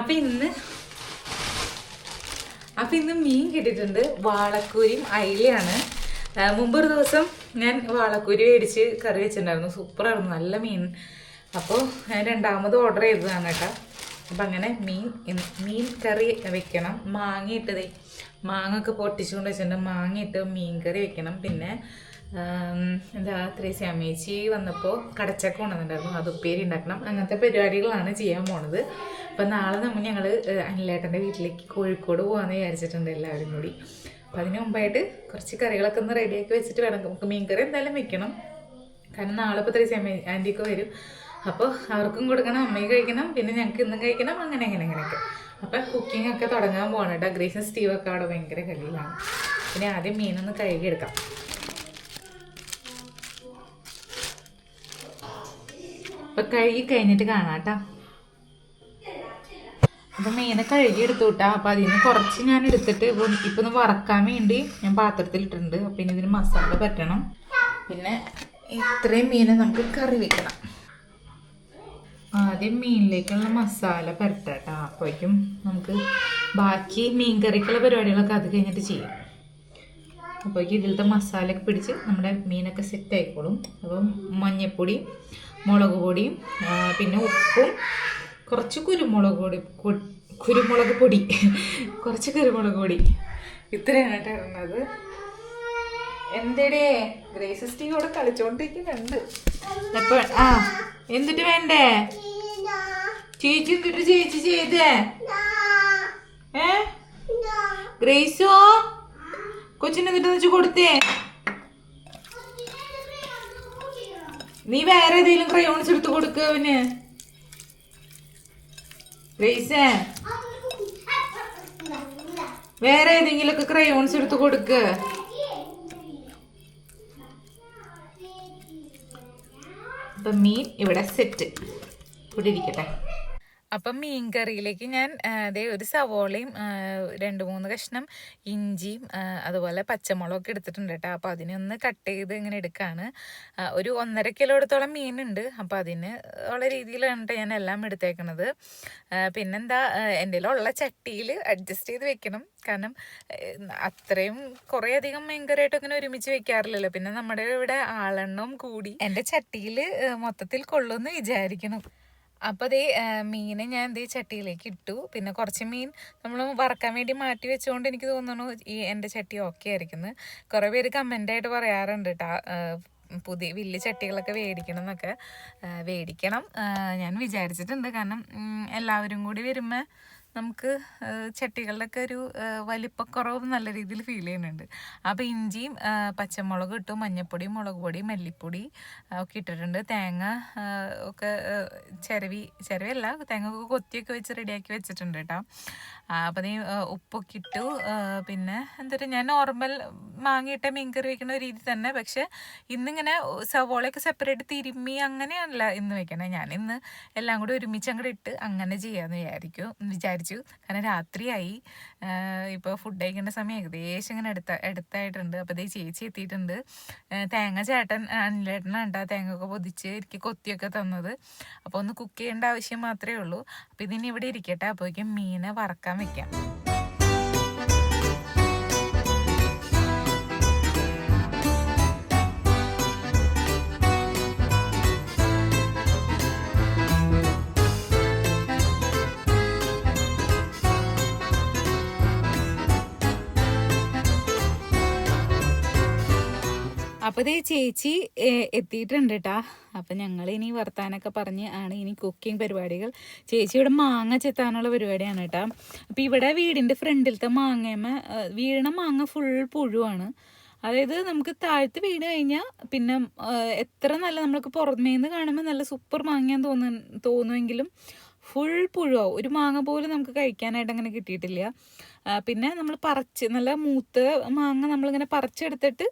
അപ്പൊ ഇന്ന് മീൻ കിട്ടിയിട്ടുണ്ട്. വാളക്കൂരിയും അയിലയാണ്. മുമ്പൊരു ദിവസം ഞാൻ വാളക്കൂരി മേടിച്ച് കറി വെച്ചിട്ടുണ്ടായിരുന്നു. സൂപ്പറായിരുന്നു, നല്ല മീൻ. അപ്പോൾ ഞാൻ രണ്ടാമത് ഓർഡർ ചെയ്തതാണ് കേട്ടോ. അപ്പം അങ്ങനെ മീൻ കറി വെക്കണം. മാങ്ങ ഒക്കെ പൊട്ടിച്ചുകൊണ്ട് വെച്ചിട്ടുണ്ട്. മാങ്ങയിട്ട് മീൻ കറി വെക്കണം. പിന്നെ ത്രേസ്യാമ്മേച്ചി വന്നപ്പോൾ കടച്ചക്ക കൊണ്ടുവന്നിട്ടുണ്ടായിരുന്നു, അത് ഉപ്പേരി ഉണ്ടാക്കണം. അങ്ങനത്തെ പരിപാടികളാണ് ചെയ്യാൻ പോണത്. അപ്പം നാളെ ഞങ്ങൾ അനിലേട്ടൻ്റെ വീട്ടിലേക്ക് കോഴിക്കോട് പോകാമെന്ന് വിചാരിച്ചിട്ടുണ്ട് എല്ലാവരും കൂടി. അപ്പം അതിന് മുമ്പായിട്ട് കുറച്ച് കറികളൊക്കെ ഒന്ന് റെഡിയാക്കി വെച്ചിട്ട് വേണം. നമുക്ക് മീൻ കറി എന്തായാലും വെക്കണം, കാരണം നാളെ ഇപ്പോൾ ത്രേസ്യാമ്മ ആൻറ്റിയൊക്കെ വരും. അപ്പോൾ അവർക്കും കൊടുക്കണം, അമ്മയും കഴിക്കണം, പിന്നെ ഞങ്ങൾക്ക് ഇന്നും കഴിക്കണം. അങ്ങനെയൊക്കെ. അപ്പം കുക്കിംഗ് ഒക്കെ തുടങ്ങാൻ പോകണം കേട്ടോ. ഗ്രേസും സ്റ്റീവൊക്കെ അവിടെ ഭയങ്കര കളിയിലാണ്. പിന്നെ ആദ്യം മീനൊന്ന് കഴുകിയെടുക്കാം. അപ്പം കഴുകി കഴിഞ്ഞിട്ട് കാണാം കേട്ടോ. അപ്പം മീനെ കഴുകിയെടുത്തു കേട്ടോ. അപ്പം അതിൽ നിന്ന് കുറച്ച് ഞാൻ എടുത്തിട്ട് ഇപ്പം ഒന്ന് വറക്കാൻ വേണ്ടി ഞാൻ പാത്രത്തിലിട്ടിട്ടുണ്ട്. അപ്പം ഇനി ഇതിന് മസാല പറ്റണം. പിന്നെ ഇത്രയും മീനെ നമുക്ക് കറി വെക്കണം. ആദ്യം മീനിലേക്കുള്ള മസാല പരട്ടാട്ടോ. അപ്പോഴേക്കും നമുക്ക് ബാക്കി മീൻ കറിക്കുള്ള പരിപാടികളൊക്കെ അത് കഴിഞ്ഞിട്ട് ചെയ്യാം. അപ്പോഴേക്കും ഇതിലത്തെ മസാലയൊക്കെ പിടിച്ച് നമ്മുടെ മീനൊക്കെ സെറ്റ് ആയിക്കോളും. അപ്പം മഞ്ഞൾപ്പൊടി, മുളക് പൊടിയും പിന്നെ ഉപ്പും കുറച്ച് കുരുമുളക് പൊടി ഇത്രയാണ് കേട്ടോ ഇടുന്നത്. എന്തേടേ ഗ്രേസ് സ്റ്റീവോടെ കളിച്ചോണ്ടിരിക്കുന്നുണ്ട്. എന്നിട്ട് വേണ്ടേ ചേച്ചി? എന്നിട്ട് ചേച്ചി ചെയ്തേ ഗ്രേസോ കൊച്ചിന് എന്നിട്ട് വെച്ച് കൊടുത്തേ. നീ വേറെ ഏതെങ്കിലും ക്രയോൺസ് എടുത്ത് കൊടുക്ക അവന്. ഗ്രേസേ വേറെ ഏതെങ്കിലും ഒക്കെ ക്രയോൺസ് എടുത്ത് കൊടുക്ക. അപ്പം മീൻ ഇവിടെ സെറ്റ് ഇവിടെ ഇരിക്കട്ടെ. അപ്പം മീൻ കറിയിലേക്ക് ഞാൻ ഒരു സവോളയും 2-3 കഷ്ണം ഇഞ്ചിയും അതുപോലെ പച്ചമുളകൊക്കെ എടുത്തിട്ടുണ്ട് കേട്ടോ. അപ്പോൾ അതിനൊന്ന് കട്ട് ചെയ്ത് ഇങ്ങനെ എടുക്കുകയാണ്. ഒരു 1.5 കിലോടത്തോളം മീനുണ്ട്. അപ്പോൾ അതിന് ഉള്ള രീതിയിലാണ് ഞാൻ എല്ലാം എടുത്തേക്കണത്. പിന്നെന്താ, എൻ്റെ ഉള്ള ചട്ടിയിൽ അഡ്ജസ്റ്റ് ചെയ്ത് വെക്കണം. കാരണം അത്രയും കുറേ അധികം മീൻ കറിയായിട്ട് അങ്ങനെ ഒരുമിച്ച് വെക്കാറില്ലല്ലോ. പിന്നെ നമ്മുടെ ഇവിടെ ആളെണ്ണം കൂടി എൻ്റെ ചട്ടിയിൽ മൊത്തത്തിൽ കൊള്ളുമെന്ന് വിചാരിക്കണം. അപ്പോൾ മീനെ ഞാൻ ചട്ടിയിലേക്ക് ഇട്ടു. പിന്നെ കുറച്ച് മീൻ നമ്മൾ വറക്കാൻ വേണ്ടി മാറ്റി വെച്ചുകൊണ്ട് എനിക്ക് തോന്നുന്നു എൻ്റെ ചട്ടി ഓക്കെ ആയിരിക്കുന്നു. കുറേ പേര് കമൻ്റായിട്ട് പറയാറുണ്ട് കേട്ടോ, പുതിയ വലിയ ചട്ടികളൊക്കെ മേടിക്കണം. ഞാൻ വിചാരിച്ചിട്ടുണ്ട്. കാരണം എല്ലാവരും കൂടി വരുമ്പോൾ നമുക്ക് ചട്ടികളുടെയൊക്കെ ഒരു വലിപ്പക്കുറവ് നല്ല രീതിയിൽ ഫീൽ ചെയ്യുന്നുണ്ട്. അപ്പോൾ ഇഞ്ചിയും പച്ചമുളക് ഇട്ടു, മഞ്ഞൾപ്പൊടി, മുളക് പൊടി, മല്ലിപ്പൊടി ഒക്കെ ഇട്ടിട്ടുണ്ട്. തേങ്ങ ഒക്കെ ചിരവിയല്ല, തേങ്ങ ഒക്കെ കൊത്തിയൊക്കെ വെച്ച് റെഡിയാക്കി വെച്ചിട്ടുണ്ട് കേട്ടോ. അപ്പം ഉപ്പൊക്കെ ഇട്ടു. പിന്നെ ഞാൻ നോർമൽ മാങ്ങയിട്ട മീൻ കറി വെക്കുന്ന രീതി തന്നെ. പക്ഷെ ഇന്നിങ്ങനെ സവോളയൊക്കെ സെപ്പറേറ്റ് തിരുമ്മി അങ്ങനെയല്ല ഇന്ന് വെക്കണേ. ഞാൻ ഇന്ന് എല്ലാം കൂടി ഒരുമിച്ച് അങ്ങോട്ട് ഇട്ട് അങ്ങനെ ചെയ്യാമെന്ന് വിചാരിച്ചു. കാരണം രാത്രിയായി. ഇപ്പോൾ ഫുഡ് കഴിക്കേണ്ട സമയം ഏകദേശം ഇങ്ങനെ അടുത്തായിട്ടുണ്ട്. അപ്പോൾ ചേച്ചി എത്തിയിട്ടുണ്ട്. തേങ്ങ അനിലേട്ടനാണ് കേട്ടോ തേങ്ങ ഒക്കെ പൊതിച്ച് എനിക്ക് കൊത്തിയൊക്കെ തന്നത്. അപ്പോൾ ഒന്ന് കുക്ക് ചെയ്യേണ്ട ആവശ്യം മാത്രമേ ഉള്ളൂ. അപ്പോൾ ഇതിന് ഇവിടെ ഇരിക്കട്ടെ. അപ്പോഴേക്കും മീനെ വറക്കാൻ വെക്കാം. അപ്പോൾ ചേച്ചി എത്തിയിട്ടുണ്ട് കേട്ടാ. അപ്പം ഞങ്ങൾ ഇനി വർത്താനൊക്കെ പറഞ്ഞ് ആണ് ഇനി കുക്കിംഗ് പരിപാടികൾ. ചേച്ചി ഇവിടെ മാങ്ങ ചെത്താനുള്ള പരിപാടിയാണ് കേട്ടോ. അപ്പോൾ ഇവിടെ വീടിൻ്റെ ഫ്രണ്ടിലത്തെ വീണ മാങ്ങ ഫുൾ പുഴുവാണ്. അതായത് നമുക്ക് താഴ്ത്ത് വീണ് കഴിഞ്ഞാൽ പിന്നെ എത്ര നല്ല നമ്മൾക്ക് പുറമേന്ന് കാണുമ്പോൾ നല്ല സൂപ്പർ മാങ്ങയാന്ന് തോന്നുമെങ്കിലും ഫുൾ പുഴുവാവും. ഒരു മാങ്ങ പോലും നമുക്ക് കഴിക്കാനായിട്ട് അങ്ങനെ കിട്ടിയിട്ടില്ല. പിന്നെ നമ്മൾ നല്ല മൂത്ത മാങ്ങ നമ്മളിങ്ങനെ പറിച്ചെടുത്തിട്ട്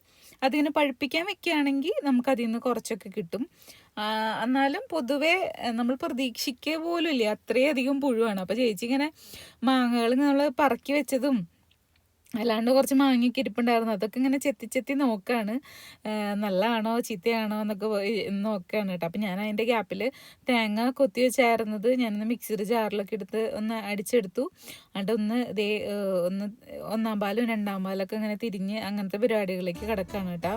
അതിങ്ങനെ പഴുപ്പിക്കാൻ വെക്കുകയാണെങ്കിൽ നമുക്കതിൽ നിന്ന് കുറച്ചൊക്കെ കിട്ടും. എന്നാലും പൊതുവേ നമ്മൾ പ്രതീക്ഷിക്കുക പോലും ഇല്ല, അത്രയധികം പുഴുവാണ്. അപ്പോൾ ചേച്ചി ഇങ്ങനെ മാങ്ങകൾ നമ്മൾ പറക്കി വെച്ചതും അല്ലാണ്ട് കുറച്ച് മാങ്ങയൊക്കെ ഇരിപ്പുണ്ടായിരുന്നു. അതൊക്കെ ഇങ്ങനെ ചെത്തി ചെത്തി നോക്കുകയാണ്, നല്ലതാണോ ചീത്തയാണോ എന്നൊക്കെ നോക്കുകയാണ് കേട്ടോ. അപ്പം ഞാൻ അതിൻ്റെ ഗ്യാപ്പിൽ തേങ്ങ കൊത്തി വെച്ചായിരുന്നത് ഞാനൊന്ന് മിക്സിയുടെ ജാറിലൊക്കെ എടുത്ത് ഒന്ന് അടിച്ചെടുത്തു. എന്നിട്ട് ഒന്ന് ഒന്നാം പാലും രണ്ടാം പാലൊക്കെ ഇങ്ങനെ തിരിഞ്ഞ് അങ്ങനത്തെ പരിപാടികളിലേക്ക് കിടക്കുകയാണ് കേട്ടോ.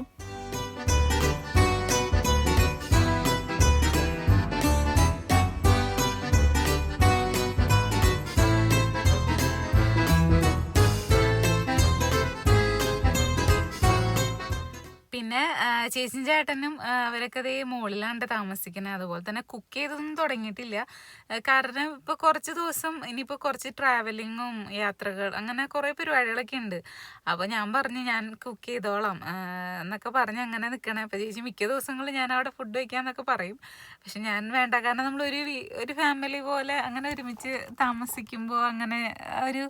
പിന്നെ ചേച്ചിയും ചേട്ടനും അവരൊക്കെ അതേ മുകളിലാണ് താമസിക്കുന്നത്. അതുപോലെ തന്നെ കുക്ക് ചെയ്തൊന്നും തുടങ്ങിയിട്ടില്ല. കാരണം ഇപ്പോൾ കുറച്ച് ദിവസം ഇനിയിപ്പോൾ കുറച്ച് ട്രാവലിങ്ങും യാത്രകൾ അങ്ങനെ കുറേ പരിപാടികളൊക്കെ ഉണ്ട്. അപ്പോൾ ഞാൻ പറഞ്ഞു ഞാൻ കുക്ക് ചെയ്തോളാം എന്നൊക്കെ പറഞ്ഞ് അങ്ങനെ നിൽക്കണേ. അപ്പോൾ ചേച്ചി മിക്ക ദിവസങ്ങളിൽ ഞാൻ അവിടെ ഫുഡ് വയ്ക്കാമെന്നൊക്കെ പറയും. പക്ഷെ ഞാൻ വേണ്ട, കാരണം നമ്മളൊരു ഫാമിലി പോലെ അങ്ങനെ ഒരുമിച്ച് താമസിക്കുമ്പോൾ അങ്ങനെ ഒരു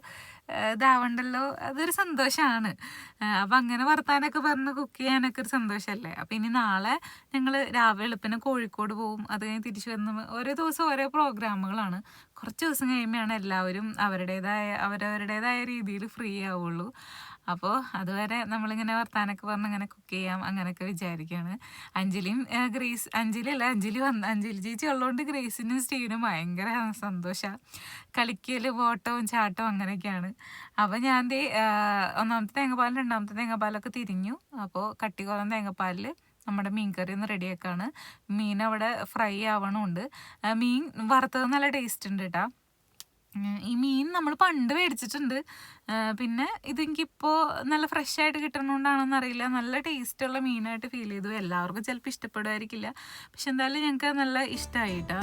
ഇതാവണ്ടല്ലോ, അതൊരു സന്തോഷമാണ്. അപ്പം അങ്ങനെ വർത്താനൊക്കെ പറഞ്ഞ് കുക്ക് ചെയ്യാനൊക്കെ ഒരു സന്തോഷമല്ലേ. അപ്പം ഇനി നാളെ ഞങ്ങൾ രാവിലെ എളുപ്പിന് കോഴിക്കോട് പോവും. അത് കഴിഞ്ഞ് തിരിച്ചു വന്ന് ഓരോ ദിവസം ഓരോ പ്രോഗ്രാമുകളാണ്. കുറച്ച് ദിവസം കഴിയുമ്പോഴാണ് എല്ലാവരും അവരവരുടേതായ രീതിയിൽ ഫ്രീ ആവുള്ളൂ. അപ്പോൾ അതുവരെ നമ്മളിങ്ങനെ വർത്താനൊക്കെ പറഞ്ഞ് അങ്ങനെ കുക്ക് ചെയ്യാം അങ്ങനെയൊക്കെ വിചാരിക്കുകയാണ്. അഞ്ജലി ചേച്ചി ഉള്ളതുകൊണ്ട് ഗ്രേസിനും സ്റ്റീവിനും ഭയങ്കര സന്തോഷമാണ്. കളിക്കലും ഓട്ടവും ചാട്ടവും അങ്ങനെയൊക്കെയാണ്. അപ്പോൾ ഞാൻ ഒന്നാമത്തെ തേങ്ങാപ്പാലും രണ്ടാമത്തെ തേങ്ങാപ്പാലൊക്കെ തിരിഞ്ഞു. അപ്പോൾ കട്ടി കുറഞ്ഞ തേങ്ങാപ്പാലിൽ നമ്മുടെ മീൻ കറി ഒന്ന് റെഡിയാക്കാണ്. മീൻ അവിടെ ഫ്രൈ ആവണമുണ്ട്. മീൻ വറുത്തത് നല്ല ടേസ്റ്റ് ഉണ്ട് കേട്ടോ. ഈ മീൻ നമ്മൾ പണ്ട് മേടിച്ചിട്ടുണ്ട്. പിന്നെ ഇതെനിക്കിപ്പോൾ നല്ല ഫ്രഷ് ആയിട്ട് കിട്ടണോണ്ടാണോന്ന് അറിയില്ല, നല്ല ടേസ്റ്റുള്ള മീനായിട്ട് ഫീൽ ചെയ്തു. എല്ലാവർക്കും ചിലപ്പോൾ ഇഷ്ടപ്പെടുമായിരിക്കില്ല, പക്ഷെ എന്തായാലും ഞങ്ങൾക്ക് നല്ല ഇഷ്ടമായി കേട്ടോ.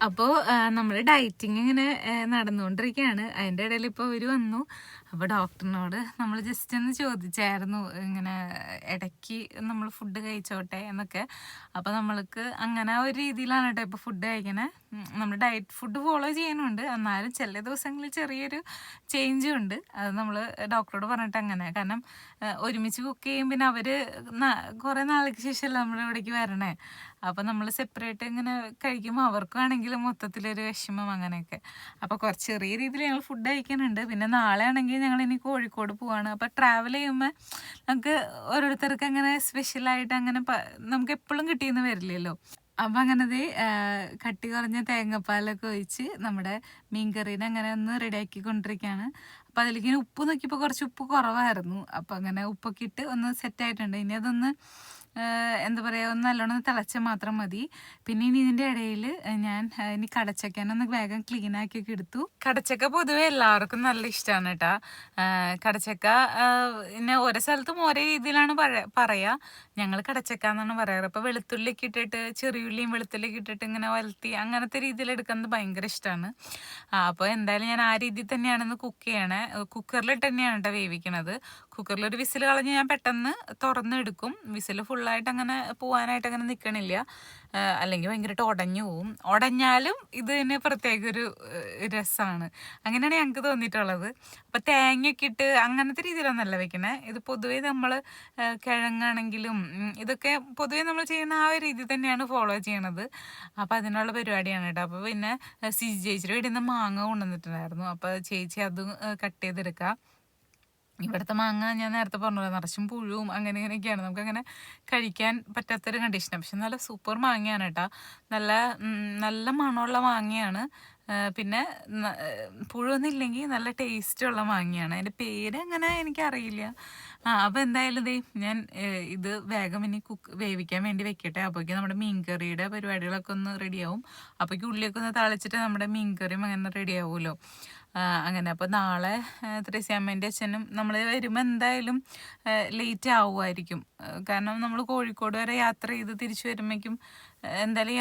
അപ്പോൾ നമ്മൾ ഡയറ്റിങ് ഇങ്ങനെ നടന്നുകൊണ്ടിരിക്കുകയാണ്. അതിൻ്റെ ഇടയിൽ ഇപ്പോൾ ഇവർ വന്നു. അപ്പോൾ ഡോക്ടറിനോട് നമ്മൾ ജസ്റ്റ് ഒന്ന് ചോദിച്ചായിരുന്നു ഇങ്ങനെ ഇടയ്ക്ക് നമ്മൾ ഫുഡ് കഴിച്ചോട്ടെ എന്നൊക്കെ. അപ്പോൾ നമ്മൾക്ക് അങ്ങനെ ഒരു രീതിയിലാണ് കേട്ടോ ഇപ്പോൾ ഫുഡ് കഴിക്കണേ. നമ്മൾ ഡയറ്റ് ഫുഡ് ഫോളോ ചെയ്യുന്നുണ്ട്, എന്നാലും ചില ദിവസങ്ങളിൽ ചെറിയൊരു ചേഞ്ചും ഉണ്ട്. അത് നമ്മൾ ഡോക്ടറോട് പറഞ്ഞിട്ട് അങ്ങനെ, കാരണം ഒരുമിച്ച് കുക്ക് ചെയ്യും, പിന്നെ അവർ കുറേ നാൾക്ക് ശേഷമല്ല നമ്മുടെ ഇവിടേക്ക് വരണേ. അപ്പോൾ നമ്മൾ സെപ്പറേറ്റ് ഇങ്ങനെ കഴിക്കുമ്പോൾ അവർക്കാണെങ്കിലും മൊത്തത്തിലൊരു വിഷമം അങ്ങനെയൊക്കെ. അപ്പോൾ കുറച്ച് ചെറിയ രീതിയിൽ ഞങ്ങൾ ഫുഡ് കഴിക്കുന്നുണ്ട്. പിന്നെ നാളെ ആണെങ്കിൽ ഞങ്ങൾ ഇനി കോഴിക്കോട് പോവാണ്. അപ്പോൾ ട്രാവൽ ചെയ്യുമ്പോൾ നമുക്ക് ഓരോരുത്തർക്ക് അങ്ങനെ സ്പെഷ്യലായിട്ട് അങ്ങനെ നമുക്ക് എപ്പോഴും കിട്ടിയെന്ന് വരില്ലല്ലോ. അപ്പം അങ്ങനത് കട്ടി കുറഞ്ഞ തേങ്ങാപ്പാലൊക്കെ ഒഴിച്ച് നമ്മുടെ മീൻ കറീനെ അങ്ങനെ ഒന്ന് റെഡിയാക്കി കൊണ്ടിരിക്കുകയാണ്. അപ്പോൾ അതിലേക്ക് ഉപ്പ് നോക്കിയപ്പോൾ കുറച്ച് ഉപ്പ് കുറവായിരുന്നു. അപ്പോൾ അങ്ങനെ ഉപ്പൊക്കെ ഇട്ട് ഒന്ന് സെറ്റായിട്ടുണ്ട്. ഇനി അതൊന്ന് എന്താ പറയുക, ഒന്ന് നല്ലോണം തിളച്ചാൽ മാത്രം മതി. പിന്നെ ഇനി ഇതിൻ്റെ ഇടയിൽ ഞാൻ ഇനി കടച്ചക്കാനൊന്ന് വേഗം ക്ലീൻ ആക്കിയൊക്കെ എടുത്തു. കടച്ചക്ക പൊതുവെ എല്ലാവർക്കും നല്ല ഇഷ്ടമാണ് കേട്ടോ. കടച്ചക്ക പിന്നെ ഓരോ സ്ഥലത്തും ഓരോ രീതിയിലാണ് പറയുക. ഞങ്ങൾ കടച്ചക്ക എന്നാണ് പറയാറ്. അപ്പോൾ വെളുത്തുള്ളിയൊക്കെ ഇട്ടിട്ട്, ചെറിയുള്ളിയും വെളുത്തുള്ളിയൊക്കെ ഇട്ടിട്ട് ഇങ്ങനെ വലത്തി അങ്ങനത്തെ രീതിയിൽ എടുക്കുന്നത് ഭയങ്കര ഇഷ്ടമാണ്. അപ്പോൾ എന്തായാലും ഞാൻ ആ രീതിയിൽ തന്നെയാണെന്ന് കുക്ക് ചെയ്യണേ. കുക്കറിലിട്ട് തന്നെയാണ് കേട്ടോ വേവിക്കണത്. കുക്കറിലൊരു വിസിൽ കളഞ്ഞ് ഞാൻ പെട്ടെന്ന് തുറന്നെടുക്കും. വിസിൽ ഫുള്ളായിട്ട് അങ്ങനെ പോകാനായിട്ട് അങ്ങനെ നിൽക്കണില്ല, അല്ലെങ്കിൽ ഭയങ്കരമായിട്ട് ഉടഞ്ഞു പോവും. ഉടഞ്ഞാലും ഇതിന് പ്രത്യേക ഒരു രസമാണ്. അങ്ങനെയാണ് ഞങ്ങൾക്ക് തോന്നിയിട്ടുള്ളത്. അപ്പോൾ തേങ്ങയൊക്കെ ഇട്ട് അങ്ങനത്തെ രീതിയിലൊന്നല്ല വെക്കണേ. ഇത് പൊതുവേ നമ്മൾ കിഴങ്ങാണെങ്കിലും ഇതൊക്കെ പൊതുവേ നമ്മൾ ചെയ്യുന്ന ആ ഒരു രീതി തന്നെയാണ് ഫോളോ ചെയ്യണത്. അപ്പോൾ അതിനുള്ള പരിപാടിയാണ് കേട്ടോ. അപ്പോൾ പിന്നെ ചേച്ചിയുടെ വീട്ടിൽ നിന്ന് മാങ്ങ കൊണ്ടുവന്നിട്ടുണ്ടായിരുന്നു. അപ്പോൾ ചേച്ചി അതും കട്ട് ചെയ്തെടുക്കാം. ഇവിടുത്തെ മാങ്ങ ഞാൻ നേരത്തെ പറഞ്ഞല്ലോ, നിറച്ചും പുഴുവും അങ്ങനെ ഇങ്ങനെയൊക്കെയാണ്, നമുക്കങ്ങനെ കഴിക്കാൻ പറ്റാത്തൊരു കണ്ടീഷനാണ്. പക്ഷെ നല്ല സൂപ്പർ മാങ്ങയാണ് കേട്ടോ. നല്ല മണമുള്ള മാങ്ങയാണ്. പിന്നെ പുഴുവൊന്നും ഇല്ലെങ്കിൽ നല്ല ടേസ്റ്റുള്ള മാങ്ങയാണ്. അതിൻ്റെ പേര് അങ്ങനെ എനിക്കറിയില്ല. അപ്പോൾ എന്തായാലും ഞാൻ ഇത് വേഗം ഇനി വേവിക്കാൻ വേണ്ടി വെക്കട്ടെ. അപ്പോഴേക്കും നമ്മുടെ മീൻ കറിയുടെ പരിപാടികളൊക്കെ ഒന്ന് റെഡിയാവും. അപ്പോഴേക്കും ഉള്ളിയൊക്കെ ഒന്ന് തളിച്ചിട്ട് നമ്മുടെ മീൻ കറിയും അങ്ങനെ റെഡി ആവുമല്ലോ. അങ്ങനെ അപ്പോൾ നാളെ ത്രേസ്യാമ്മേൻ്റെ അച്ഛനും നമ്മൾ വരുമ്പോൾ എന്തായാലും ലേറ്റ് ആവുമായിരിക്കും. കാരണം നമ്മൾ കോഴിക്കോട് വരെ യാത്ര ചെയ്ത് തിരിച്ചു വരുമ്പോഴേക്കും എന്തായാലും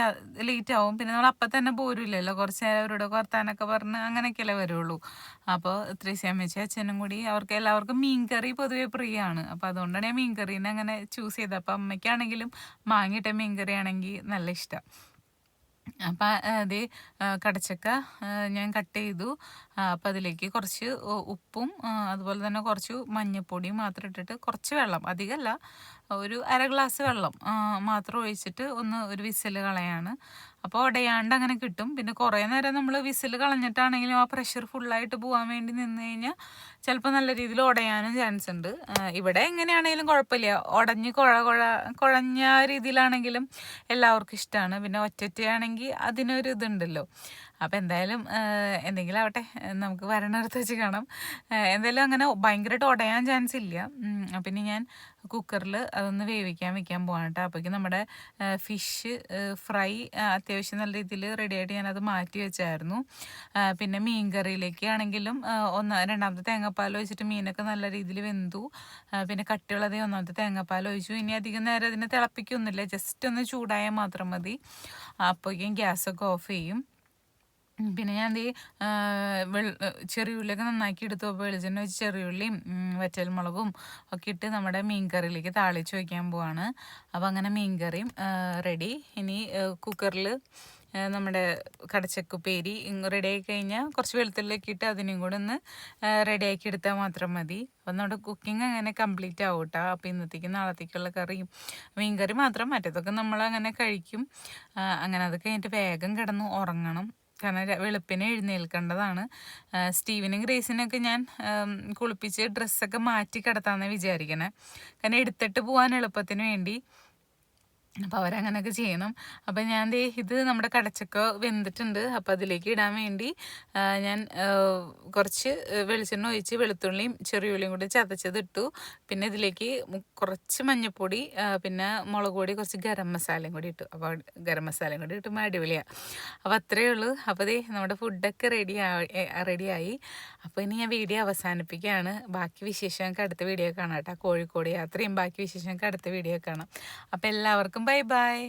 ലേറ്റ് ആവും. പിന്നെ നമ്മൾ അപ്പം തന്നെ പോരില്ലല്ലോ, കുറച്ച് നേരം അവരോട് വർത്താനൊക്കെ പറഞ്ഞ് അങ്ങനെയൊക്കെയല്ലേ വരുള്ളൂ. അപ്പോൾ ത്രേസ്യാമ്മേച്ചി അച്ഛനും കൂടി അവർക്ക് എല്ലാവർക്കും മീൻ കറി പൊതുവേ പ്രിയമാണ്. അപ്പോൾ അതുകൊണ്ടാണ് ഞാൻ മീൻ കറീനെ അങ്ങനെ ചൂസ് ചെയ്തത്. അപ്പോൾ അമ്മയ്ക്കാണെങ്കിലും മാങ്ങിയിട്ട മീൻ കറി ആണെങ്കിൽ നല്ല ഇഷ്ടം. അപ്പം അത് കടച്ചക്ക ഞാൻ കട്ട് ചെയ്തു. അപ്പം അതിലേക്ക് കുറച്ച് ഉപ്പും അതുപോലെ തന്നെ കുറച്ച് മഞ്ഞൾപ്പൊടിയും മാത്രം ഇട്ടിട്ട് കുറച്ച് വെള്ളം, അധികമല്ല, ഒരു അര ഗ്ലാസ് വെള്ളം മാത്രം ഒഴിച്ചിട്ട് ഒരു വിസിൽ കളയാണ്. അപ്പോൾ ഉടയാണ്ട് അങ്ങനെ കിട്ടും. പിന്നെ കുറേ നേരം നമ്മൾ വിസിൽ കളഞ്ഞിട്ടാണെങ്കിലും ആ പ്രഷർ ഫുള്ളായിട്ട് പോകാൻ വേണ്ടി നിന്ന് കഴിഞ്ഞാൽ ചിലപ്പോൾ നല്ല രീതിയിൽ ഉടയാനും ചാൻസ് ഉണ്ട്. ഇവിടെ എങ്ങനെയാണെങ്കിലും കുഴപ്പമില്ല, ഉടഞ്ഞ് കുഴഞ്ഞ രീതിയിലാണെങ്കിലും എല്ലാവർക്കും ഇഷ്ടമാണ്. പിന്നെ ഒറ്റയാണെങ്കിൽ അതിനൊരു ഇതുണ്ടല്ലോ. അപ്പം എന്തായാലും എന്തെങ്കിലും ആവട്ടെ, നമുക്ക് വരണടുത്ത് വെച്ച് കാണാം. എന്തായാലും അങ്ങനെ ഭയങ്കരമായിട്ട് ഉടയാൻ ചാൻസ് ഇല്ല. പിന്നെ ഞാൻ കുക്കറിൽ അതൊന്ന് വേവിക്കാൻ വെക്കാൻ പോകാൻ കേട്ടോ. അപ്പോഴേക്കും നമ്മുടെ ഫിഷ് ഫ്രൈ അത്യാവശ്യം നല്ല രീതിയിൽ റെഡിയായിട്ട് ഞാനത് മാറ്റി വെച്ചായിരുന്നു. പിന്നെ മീൻ കറിയിലേക്ക് ആണെങ്കിലും രണ്ടാമത്തെ തേങ്ങാപ്പാൽ ഒഴിച്ചിട്ട് മീനൊക്കെ നല്ല രീതിയിൽ വെന്തു. പിന്നെ കട്ടിയുള്ളത് ഒന്നാമത്തെ തേങ്ങാപ്പാൽ ഒഴിച്ചു. ഇനി അധികം നേരം അതിനെ തിളപ്പിക്കൊന്നുമില്ല, ജസ്റ്റ് ഒന്ന് ചൂടായാൽ മാത്രം മതി. അപ്പോഴേക്കും ഗ്യാസൊക്കെ ഓഫ് ചെയ്യും. പിന്നെ ഞാൻ ചെറിയുള്ളിയൊക്കെ നന്നാക്കി എടുത്തു. അപ്പോൾ വെളിച്ചെണ്ണ വെച്ച് ചെറിയുള്ളിയും വറ്റൽമുളകും ഒക്കെ ഇട്ട് നമ്മുടെ മീൻ കറിയിലേക്ക് താളിച്ച് വയ്ക്കാൻ പോവാണ്. അപ്പോൾ അങ്ങനെ മീൻ കറിയും റെഡി. ഇനി കുക്കറിൽ നമ്മുടെ കടച്ചക്കുപ്പേരി റെഡിയായി കഴിഞ്ഞാൽ കുറച്ച് വെളുത്തുള്ളിയൊക്കെ ഇട്ട് അതിനും കൂടെ ഒന്ന് റെഡിയാക്കി എടുത്താൽ മാത്രം മതി. അപ്പം നമ്മുടെ കുക്കിംഗ് അങ്ങനെ കംപ്ലീറ്റ് ആവും കേട്ടോ. അപ്പോൾ ഇന്നത്തേക്ക് നാളത്തേക്കുള്ള കറിയും മീൻ കറി മാത്രം, മറ്റേതൊക്കെ നമ്മളങ്ങനെ കഴിക്കും. അങ്ങനെ അത് കഴിഞ്ഞിട്ട് വേഗം കിടന്ന് ഉറങ്ങണം, കാരണം വെളുപ്പിനെ എഴുന്നേൽക്കേണ്ടതാണ്. സ്റ്റീവനും ഗ്രേസിനൊക്കെ ഞാൻ കുളിപ്പിച്ച് ഡ്രസ്സൊക്കെ മാറ്റി കിടത്താമെന്നാണ് വിചാരിക്കണേ, കാരണം എടുത്തിട്ട് പോകാൻ എളുപ്പത്തിന് വേണ്ടി. അപ്പോൾ അവരങ്ങനെയൊക്കെ ചെയ്യണം. അപ്പം ഞാൻ ഇത് നമ്മുടെ കടച്ചക്ക വെന്തിട്ടുണ്ട്. അപ്പോൾ അതിലേക്ക് ഇടാൻ വേണ്ടി ഞാൻ കുറച്ച് വെളിച്ചെണ്ണ ഒഴിച്ച് വെളുത്തുള്ളിയും ചെറിയുള്ളിയും കൂടി ചതച്ചതിട്ടു. പിന്നെ ഇതിലേക്ക് കുറച്ച് മഞ്ഞൾപ്പൊടി, പിന്നെ മുളക് പൊടി, കുറച്ച് ഗരം മസാലയും കൂടി ഇട്ടു. അപ്പോൾ ഗരം മസാലയും കൂടി ഇട്ടുമ്പോൾ അടിപൊളിയാണ്. അപ്പോൾ അത്രയേ ഉള്ളൂ. അപ്പോൾ നമ്മുടെ ഫുഡൊക്കെ റെഡിയായി. അപ്പോൾ ഇനി ഞാൻ വീഡിയോ അവസാനിപ്പിക്കുകയാണ്. ബാക്കി വിശേഷങ്ങൾക്ക് അടുത്ത വീഡിയോ കാണാം കേട്ടോ. കോഴിക്കോട് യാത്രയും ബാക്കി വിശേഷങ്ങൾക്ക് അടുത്ത വീഡിയോ കാണാം. അപ്പോൾ എല്ലാവർക്കും ബൈ ബൈ.